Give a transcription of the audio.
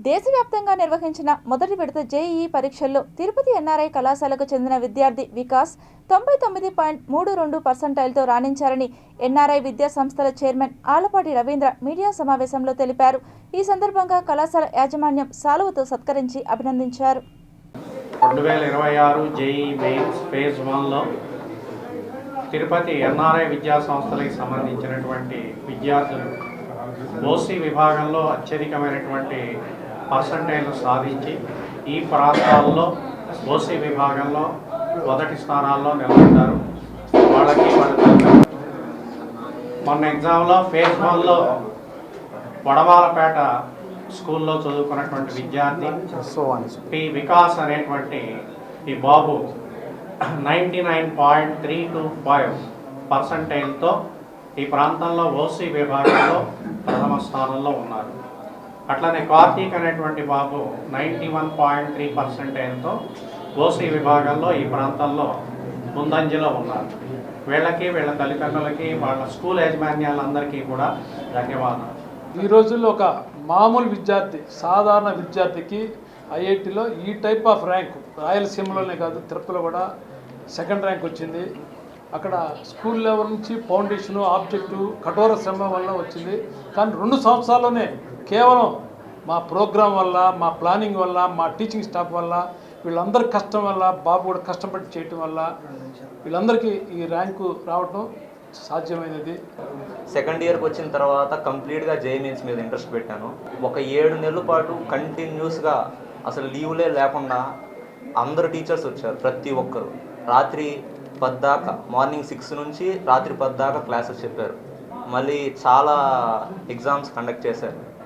దేశవ్యాప్తంగా నిర్వహించిన మొదటి విడత జేఈఈ పరీక్షల్లో తిరుపతి ఎన్ఆర్ఐ కళాశాలకు చెందిన విద్యార్థి వికాస్ 99.32% రాణించారని ఎన్ఆర్ఐ విద్యా సంస్థల చైర్మన్ ఆలపాటి రవీంద్ర మీడియా సమావేశంలో తెలిపారు. ఈ సందర్భంగా కళాశాల యాజమాన్యం సాలువతో సత్కరించి అభినందించారు. 2026 జేఈఈ మెయిన్స్ ఫేజ్ 1లో తిరుపతి ఎన్ఆర్ఐ విద్యా సంస్థలకు సంబంధించినటువంటి విద్యార్థులు ఓసీ విభాగంలో అత్యధికమైనటువంటి పర్సంటేజ్లు సాధించి ఈ ప్రాంతాల్లో ఓసీ విభాగంలో మొదటి స్థానాల్లో నిలబడ్డారు. వాళ్ళకి మొన్న ఎగ్జామ్లో ఫేజ్ 1లో వడమాలపేట స్కూల్లో చదువుకున్నటువంటి విద్యార్థి పి వికాస్ అనేటువంటి ఈ బాబు 99.325% ఈ ప్రాంతంలో ఓసీ విభాగంలో ప్రథమ స్థానంలో ఉన్నారు. అట్లనే కార్తీక్ అనేటువంటి బాబు 91.3%తో ఓసీ విభాగంలో ఈ ప్రాంతంలో ముందంజలో ఉన్నారు. వీళ్ళకి వీళ్ళ తల్లిదండ్రులకి వాళ్ళ స్కూల్ యాజమాన్యాలందరికీ కూడా ధన్యవాదాలు. ఈ రోజుల్లో ఒక మామూలు విద్యార్థి, సాధారణ విద్యార్థికి ఐఐటిలో ఈ టైప్ ఆఫ్ ర్యాంకు రాయలసీమలోనే కాదు తిరుపతిలో కూడా సెకండ్ ర్యాంక్ వచ్చింది. అక్కడ స్కూల్ లెవెల్ నుంచి ఫౌండేషను, ఆబ్జెక్టు, కఠోర శ్రమ వల్ల వచ్చింది. కానీ 2 సంవత్సరాల్లోనే కేవలం మా ప్రోగ్రాం వల్ల, మా ప్లానింగ్ వల్ల, మా టీచింగ్ స్టాఫ్ వల్ల, వీళ్ళందరి కష్టం వల్ల, బాబు కూడా కష్టపడి చేయటం వల్ల వీళ్ళందరికీ ఈ ర్యాంకు రావటం సాధ్యమైనది. సెకండ్ ఇయర్కి వచ్చిన తర్వాత కంప్లీట్గా జేఈఈ మెయిన్స్ మీద ఇంట్రెస్ట్ పెట్టాను. ఒక 7 నెలల పాటు కంటిన్యూస్గా అసలు లీవ్లే లేకుండా అందరు టీచర్స్ వచ్చారు. ప్రతి ఒక్కరు రాత్రి 10 దాకా, మార్నింగ్ 6 నుంచి రాత్రి 10 దాకా క్లాసెస్ చెప్పారు. మళ్ళీ చాలా ఎగ్జామ్స్ కండక్ట్ చేశారు.